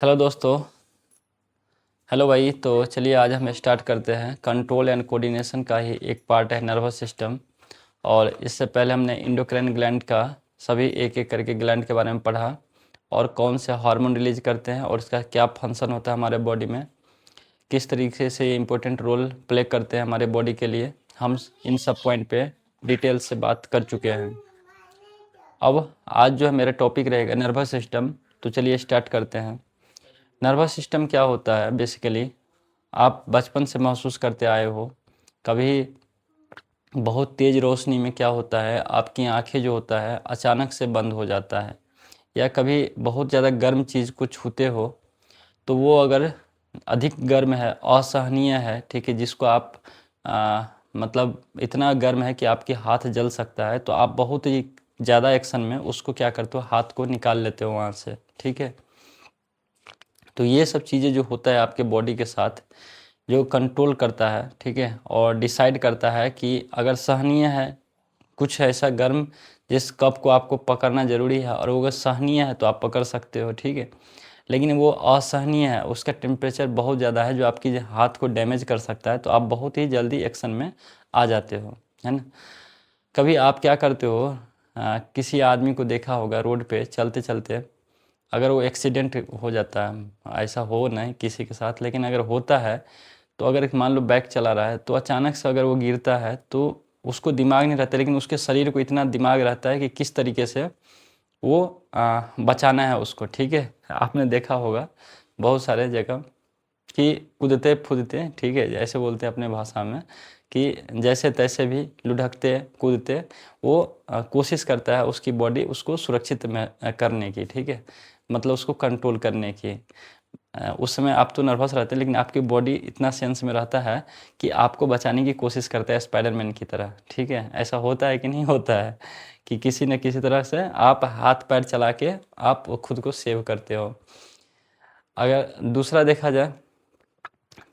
Hello दोस्तों। Hello भाई। तो चलिए आज हम स्टार्ट करते हैं। कंट्रोल एंड कोऑर्डिनेशन का ही एक पार्ट है नर्वस सिस्टम। और इससे पहले हमने इंडोक्राइन ग्लैंड का सभी एक एक करके ग्लैंड के बारे में पढ़ा और कौन से हार्मोन रिलीज करते हैं और इसका क्या फंक्शन होता है हमारे बॉडी में, किस तरीके से ये इम्पोर्टेंट रोल प्ले करते हैं हमारे बॉडी के लिए। हम इन सब पॉइंट पे डिटेल से बात कर चुके हैं। अब आज जो है मेरा टॉपिक रहेगा नर्वस सिस्टम। तो चलिए स्टार्ट करते हैं। नर्वस सिस्टम क्या होता है बेसिकली, आप बचपन से महसूस करते आए हो। कभी बहुत तेज़ रोशनी में क्या होता है, आपकी आंखें जो होता है अचानक से बंद हो जाता है, या कभी बहुत ज़्यादा गर्म चीज़ को छूते हो तो वो अगर अधिक गर्म है, असहनीय है, ठीक है, जिसको आप मतलब इतना गर्म है कि आपके हाथ जल सकता है, तो आप बहुत ही ज़्यादा एक्शन में उसको क्या करते हो, हाथ को निकाल लेते हो वहाँ से। ठीक है, तो ये सब चीज़ें जो होता है आपके बॉडी के साथ जो कंट्रोल करता है, ठीक है, और डिसाइड करता है कि अगर सहनीय है कुछ ऐसा गर्म जिस कप को आपको पकड़ना ज़रूरी है, और वो अगर सहनीय है तो आप पकड़ सकते हो, ठीक है। लेकिन वो असहनीय है, उसका टेम्परेचर बहुत ज़्यादा है जो आपकी हाथ को डैमेज कर सकता है, तो आप बहुत ही जल्दी एक्शन में आ जाते हो, है ना। कभी आप क्या करते हो, किसी आदमी को देखा होगा रोड पे चलते चलते, अगर वो एक्सीडेंट हो जाता है, ऐसा हो नहीं किसी के साथ, लेकिन अगर होता है तो अगर एक मान लो बाइक चला रहा है तो अचानक से अगर वो गिरता है तो उसको दिमाग नहीं रहता, लेकिन उसके शरीर को इतना दिमाग रहता है कि किस तरीके से वो बचाना है उसको। ठीक है, आपने देखा होगा बहुत सारे जगह कि कूदते फूदते, ठीक है, जैसे बोलते हैं अपने भाषा में कि जैसे तैसे भी लुढ़कते कूदते वो कोशिश करता है उसकी बॉडी उसको सुरक्षित में करने की, ठीक है, मतलब उसको कंट्रोल करने की। उस समय आप तो नर्वस रहते हैं, लेकिन आपकी बॉडी इतना सेंस में रहता है कि आपको बचाने की कोशिश करता है स्पाइडरमैन की तरह। ठीक है, ऐसा होता है कि नहीं होता है कि किसी न किसी तरह से आप हाथ पैर चला के आप खुद को सेव करते हो। अगर दूसरा देखा जाए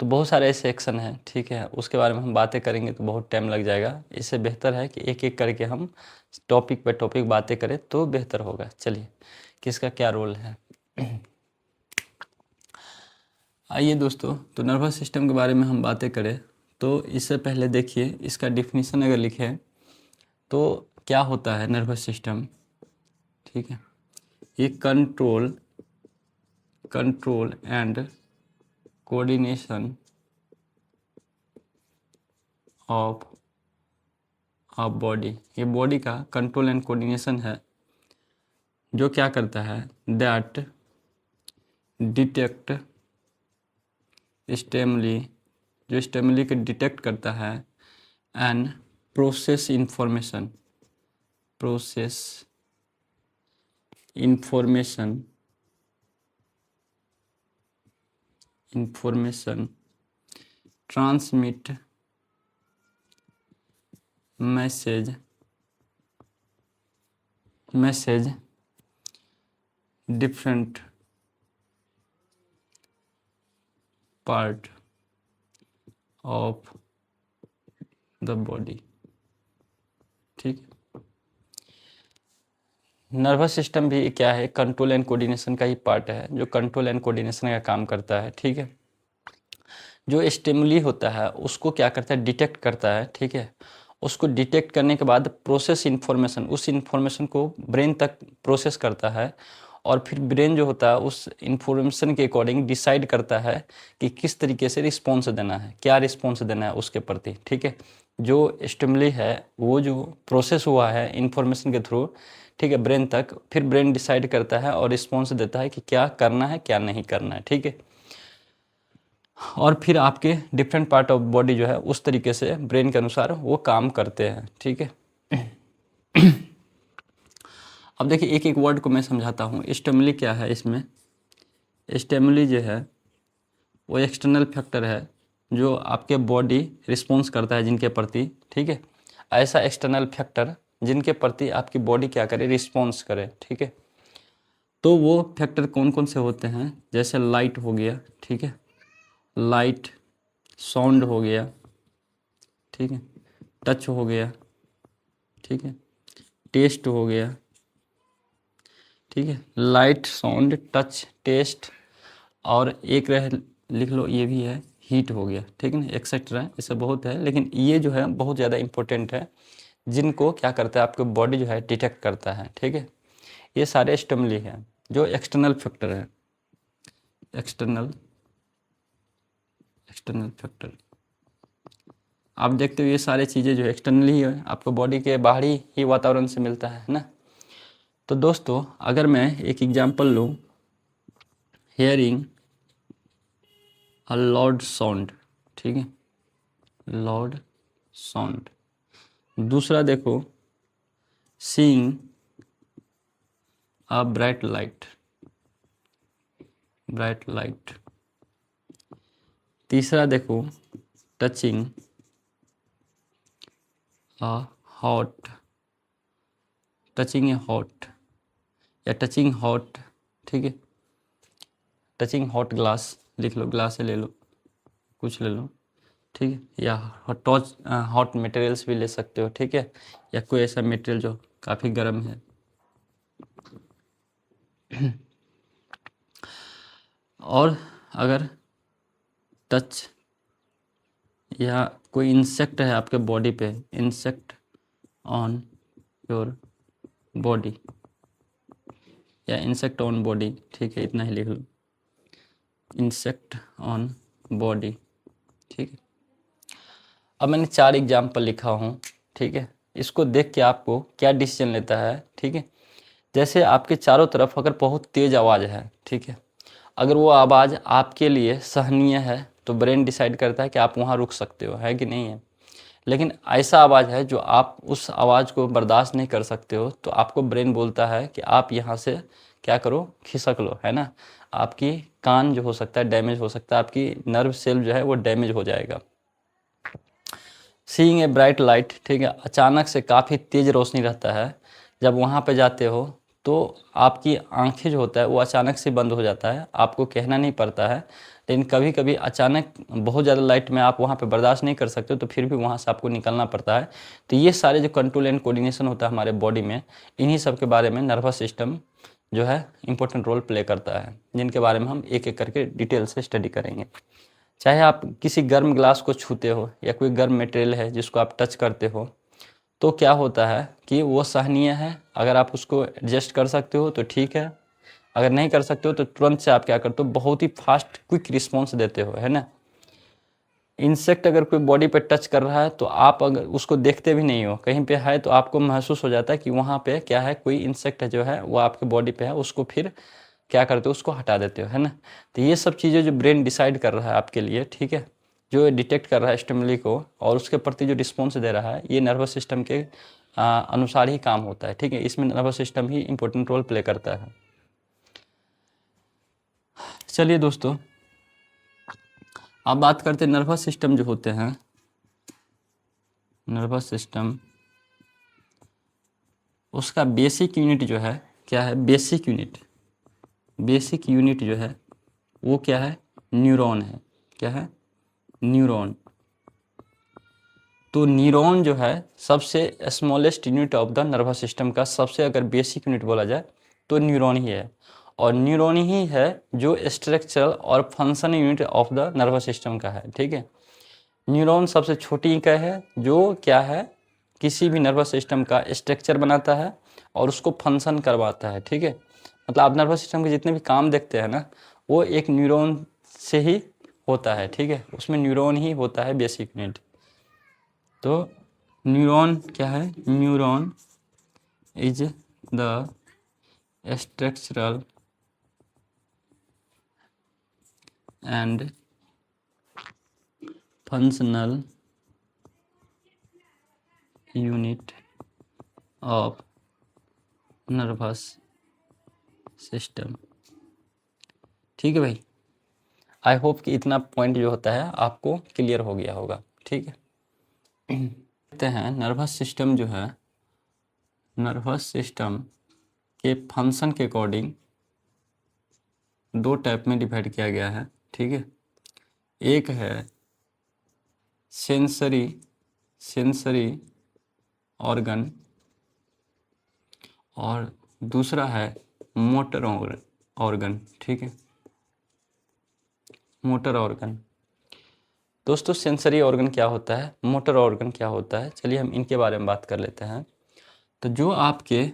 तो बहुत सारे ऐसे एक्शन हैं, ठीक है, उसके बारे में हम बातें करेंगे तो बहुत टाइम लग जाएगा। इससे बेहतर है कि एक एक करके हम टॉपिक पे टॉपिक बातें करें तो बेहतर होगा। चलिए, किसका क्या रोल है। आइए दोस्तों, तो नर्वस सिस्टम के बारे में हम बातें करें तो इससे पहले देखिए इसका डिफिनीशन अगर लिखें तो क्या होता है नर्वस सिस्टम। ठीक है, ये control and coordination of body, ये बॉडी का कंट्रोल एंड कोऑर्डिनेशन है जो क्या करता है, दैट डिटेक्ट स्टेमली, जो स्टेमली को डिटेक्ट करता है, and process information, process information transmit message different part of the body. ठीक, नर्वस सिस्टम भी क्या है, कंट्रोल एंड कोऑर्डिनेशन का ही पार्ट है जो कंट्रोल एंड कोऑर्डिनेशन का काम करता है। ठीक है, जो स्टिमुली होता है उसको क्या करता है, डिटेक्ट करता है। ठीक है, उसको डिटेक्ट करने के बाद प्रोसेस इन्फॉर्मेशन, उस इन्फॉर्मेशन को ब्रेन तक प्रोसेस करता है, और फिर ब्रेन जो होता है उस इन्फॉर्मेशन के अकॉर्डिंग डिसाइड करता है कि किस तरीके से रिस्पॉन्स देना है, क्या रिस्पॉन्स देना है उसके प्रति। ठीक है, जो स्टिमुली है वो जो प्रोसेस हुआ है इन्फॉर्मेशन के थ्रू, ठीक है, ब्रेन तक, फिर ब्रेन डिसाइड करता है और रिस्पॉन्स देता है कि क्या करना है क्या नहीं करना है। ठीक है, और फिर आपके डिफरेंट पार्ट ऑफ बॉडी जो है उस तरीके से ब्रेन के अनुसार वो काम करते हैं। ठीक है, अब देखिए एक एक वर्ड को मैं समझाता हूँ। स्टिमुली क्या है, इसमें स्टिमुली जो है वो एक्सटर्नल फैक्टर है जो आपके बॉडी रिस्पॉन्स करता है जिनके प्रति। ठीक है, ऐसा एक्सटर्नल फैक्टर जिनके प्रति आपकी बॉडी क्या करे, रिस्पॉन्स करे। ठीक है, तो वो फैक्टर कौन कौन से होते हैं, जैसे लाइट हो गया, ठीक है, लाइट, साउंड हो गया, ठीक है, टच हो गया, ठीक है, टेस्ट हो गया, ठीक है, लाइट, साउंड, टच, टेस्ट, और एक रह लिख लो, ये भी है हीट हो गया, ठीक है ना, एक्सेट्रा, ऐसा बहुत है, लेकिन ये जो है बहुत ज़्यादा इंपॉर्टेंट है, जिनको क्या करता है आपके बॉडी जो है डिटेक्ट करता है, ठीक है। ये सारे स्टिमुली हैं जो एक्सटर्नल फैक्टर है, एक्सटर्नल फैक्टर। आप देखते हो ये सारी चीज़ें जो एक्सटर्नली है आपको बॉडी के बाहरी ही वातावरण से मिलता है ना। तो दोस्तों अगर मैं एक एग्जांपल लूँ, हियरिंग अ लाउड साउंड, ठीक है, लाउड साउंड। दूसरा देखो, seeing a bright light, bright light. तीसरा देखो, touching a hot, touching A hot या टचिंग हॉट, ठीक है, टचिंग हॉट ग्लास लिख लो, ग्लास ले लो, कुछ ले लो, ठीक है, या टच हॉट मटेरियल्स भी ले सकते हो, ठीक है, या कोई ऐसा मटेरियल जो काफ़ी गर्म है। और अगर टच या कोई इंसेक्ट है आपके बॉडी पे, इंसेक्ट ऑन योर बॉडी या इंसेक्ट ऑन बॉडी, ठीक है, इतना ही लिख लो, इंसेक्ट ऑन बॉडी, ठीक है। अब मैंने 4 एग्जाम्पल लिखा हूँ, ठीक है, इसको देख के आपको क्या डिसीजन लेता है, ठीक है। जैसे आपके चारों तरफ अगर बहुत तेज़ आवाज़ है, ठीक है, अगर वो आवाज़ आपके लिए सहनीय है तो ब्रेन डिसाइड करता है कि आप वहाँ रुक सकते हो, है कि नहीं है। लेकिन ऐसा आवाज़ है जो आप उस आवाज़ को बर्दाश्त नहीं कर सकते हो, तो आपको ब्रेन बोलता है कि आप यहाँ से क्या करो, खिसक लो, है ना। आपकी कान जो हो सकता है डैमेज हो सकता है, आपकी नर्व सेल जो है वो डैमेज हो जाएगा। सीइंग ए ब्राइट लाइट, ठीक है, अचानक से काफ़ी तेज़ रोशनी रहता है, जब वहाँ पे जाते हो तो आपकी आंखें जो होता है वो अचानक से बंद हो जाता है, आपको कहना नहीं पड़ता है, लेकिन कभी कभी अचानक बहुत ज़्यादा लाइट में आप वहाँ पे बर्दाश्त नहीं कर सकते, तो फिर भी वहाँ से आपको निकलना पड़ता है। तो ये सारे जो कंट्रोल एंड कोऑर्डिनेशन होता है हमारे बॉडी में, इन्हीं सब के बारे में नर्वस सिस्टम जो है इंपॉर्टेंट रोल प्ले करता है, जिनके बारे में हम एक एक करके डिटेल से स्टडी करेंगे। चाहे आप किसी गर्म ग्लास को छूते हो या कोई गर्म मटेरियल है जिसको आप टच करते हो, तो क्या होता है कि वो सहनीय है, अगर आप उसको एडजस्ट कर सकते हो तो ठीक है, अगर नहीं कर सकते हो तो तुरंत से आप क्या करते हो, बहुत ही फास्ट क्विक रिस्पॉन्स देते हो, है ना। इंसेक्ट अगर कोई बॉडी पे टच कर रहा है तो आप अगर उसको देखते भी नहीं हो, कहीं पे है तो आपको महसूस हो जाता है कि वहाँ पे क्या है, कोई इंसेक्ट जो है वो आपके बॉडी पे है, उसको फिर क्या करते हो, उसको हटा देते हो, है ना। तो ये सब चीज़ें जो ब्रेन डिसाइड कर रहा है आपके लिए, ठीक है, जो डिटेक्ट कर रहा है स्टिमुली को और उसके प्रति जो रिस्पॉन्स दे रहा है, ये नर्वस सिस्टम के अनुसार ही काम होता है, ठीक है, इसमें नर्वस सिस्टम ही इंपॉर्टेंट रोल प्ले करता है। चलिए दोस्तों, अब बात करते हैं नर्वस सिस्टम जो होते हैं, नर्वस सिस्टम, उसका बेसिक यूनिट जो है क्या है, बेसिक यूनिट, बेसिक यूनिट जो है वो क्या है, न्यूरॉन है, क्या है, न्यूरॉन। तो न्यूरॉन जो है सबसे smallest unit of the nervous system का सबसे अगर बेसिक यूनिट बोला जाए तो न्यूरॉन ही है, और न्यूरॉन ही है जो स्ट्रक्चरल और function unit of the nervous system का है, ठीक है। न्यूरॉन सबसे छोटी इकाई है जो क्या है, किसी भी नर्वस सिस्टम का स्ट्रक्चर बनाता है और उसको फंक्शन करवाता है, ठीक है। मतलब आप नर्वस सिस्टम के जितने भी काम देखते हैं ना, वो एक न्यूरॉन से ही होता है, ठीक है, उसमें न्यूरॉन ही होता है बेसिक यूनिट। तो न्यूरॉन क्या है, neuron is the structural and functional unit of nervous system, ठीक है भाई। आई होप कि इतना पॉइंट जो होता है आपको क्लियर हो गया होगा, ठीक है। देखते हैं नर्वस सिस्टम जो है, नर्वस सिस्टम के फंक्शन के अकॉर्डिंग 2 टाइप में डिवाइड किया गया है, ठीक है। एक है सेंसरी, सेंसरी ऑर्गन, और दूसरा है मोटर ऑर्गन, ठीक है। Motor organ. दोस्तों सेंसरी ऑर्गन क्या होता है, मोटर ऑर्गन क्या होता है, चलिए हम इनके बारे में बात कर लेते हैं। तो जो आपके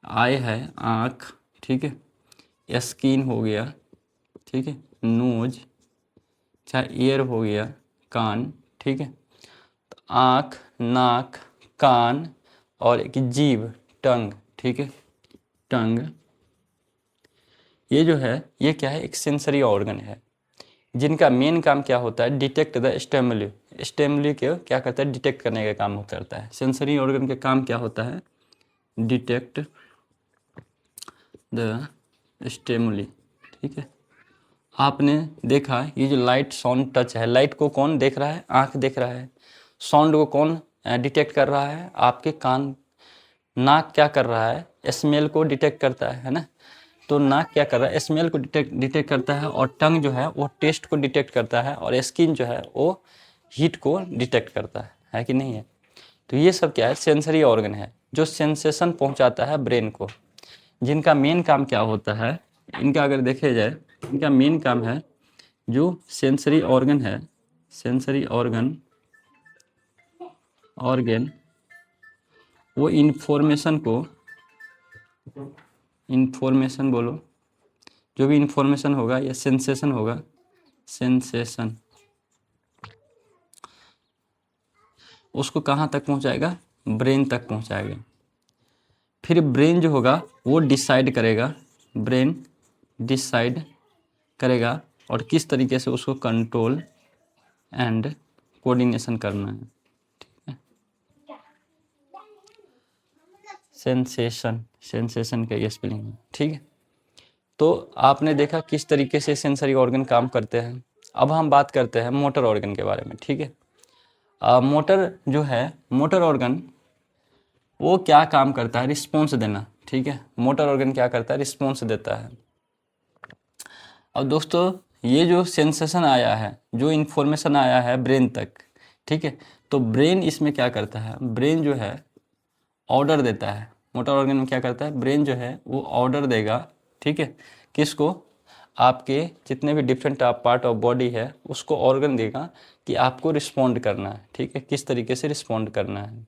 आई है, आँख, ठीक है, स्किन हो गया, ठीक है, नोज, चाहे ईयर हो गया, कान, ठीक है, तो आँख, नाक, कान और एक जीभ, टंग, ठीक है, टंग, ये जो है ये क्या है, एक सेंसरी ऑर्गन है जिनका मेन काम क्या होता है, डिटेक्ट द स्टिमुली। स्टिमुली को क्या करता है, डिटेक्ट करने का काम करता है। सेंसरी ऑर्गन का काम क्या होता है, डिटेक्ट द स्टिमुली, ठीक है। आपने देखा ये जो लाइट, साउंड, टच है, लाइट को कौन देख रहा है, आँख देख रहा है। साउंड को कौन डिटेक्ट कर रहा है, आपके कान। नाक क्या कर रहा है, स्मेल को डिटेक्ट करता है ना। तो नाक क्या कर रहा है, स्मेल को डिटेक्ट करता है, और टंग जो है वो टेस्ट को डिटेक्ट करता है, और स्किन जो है वो हीट को डिटेक्ट करता है कि नहीं है। तो ये सब क्या है, सेंसरी ऑर्गन है जो सेंसेशन पहुंचाता है ब्रेन को। जिनका मेन काम क्या होता है, इनका अगर देखे जाए, इनका मेन काम है, जो सेंसरी ऑर्गन है, सेंसरी ऑर्गन वो इन्फॉर्मेशन बोलो, जो भी इन्फॉर्मेशन होगा या सेंसेशन होगा, सेंसेशन, उसको कहाँ तक पहुँचाएगा, ब्रेन तक पहुँचाएगा। फिर ब्रेन जो होगा वो डिसाइड करेगा, ब्रेन डिसाइड करेगा और किस तरीके से उसको कंट्रोल एंड कोऑर्डिनेशन करना है, ठीक है। सेंसेशन का ये स्पेलिंग है, ठीक है। तो आपने देखा किस तरीके से सेंसरी ऑर्गन काम करते हैं। अब हम बात करते हैं मोटर ऑर्गन के बारे में, ठीक है। मोटर जो है, मोटर ऑर्गन वो क्या काम करता है, रिस्पॉन्स देना, ठीक है। मोटर ऑर्गन क्या करता है, रिस्पॉन्स देता है। अब दोस्तों ये जो सेंसेशन आया है, जो इन्फॉर्मेशन आया है ब्रेन तक, ठीक है, तो ब्रेन इसमें क्या करता है, ब्रेन जो है ऑर्डर देता है। मोटर ऑर्गन में क्या करता है, ब्रेन जो है वो ऑर्डर देगा, ठीक है, किसको, आपके जितने भी डिफरेंट पार्ट ऑफ बॉडी है उसको ऑर्गन देगा कि आपको रिस्पॉन्ड करना है, ठीक है, किस तरीके से रिस्पॉन्ड करना है।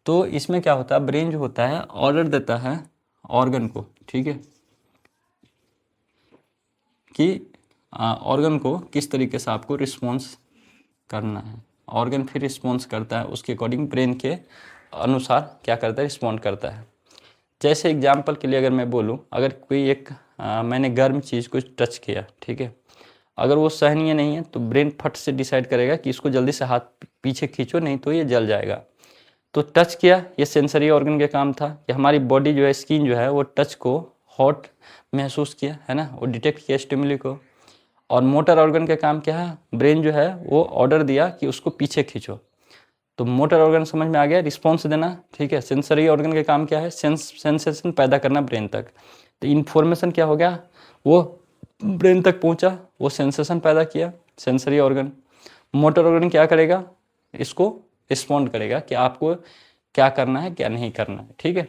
तो इसमें क्या होता है, ब्रेन जो होता है ऑर्डर देता है ऑर्गन को, ठीक है, कि ऑर्गन को किस तरीके से आपको रिस्पॉन्स करना है। ऑर्गन फिर रिस्पॉन्स करता है, उसके अकॉर्डिंग ब्रेन के अनुसार क्या करता है, रिस्पॉन्ड करता है। जैसे एग्जांपल के लिए अगर मैं बोलूं, अगर कोई एक मैंने गर्म चीज़ को टच किया, ठीक है, अगर वो सहनीय नहीं है तो ब्रेन फट से डिसाइड करेगा कि इसको जल्दी से हाथ पीछे खींचो, नहीं तो ये जल जाएगा। तो टच किया, ये सेंसरी ऑर्गन का काम था कि हमारी बॉडी जो है, स्किन जो है वो टच को हॉट महसूस किया, है ना, वो डिटेक्ट किया स्टिमुली को। और मोटर ऑर्गन का काम क्या है, ब्रेन जो है वो ऑर्डर दिया कि उसको पीछे खींचो। तो मोटर ऑर्गन समझ में आ गया, रिस्पॉन्स देना, ठीक है। सेंसरी ऑर्गन का काम क्या है, सेंसेशन पैदा करना ब्रेन तक। तो इन्फॉर्मेशन क्या हो गया, वो ब्रेन तक पहुंचा, वो सेंसेशन पैदा किया सेंसरी ऑर्गन। मोटर ऑर्गन क्या करेगा, इसको रिस्पॉन्ड करेगा कि आपको क्या करना है, क्या नहीं करना है, ठीक है।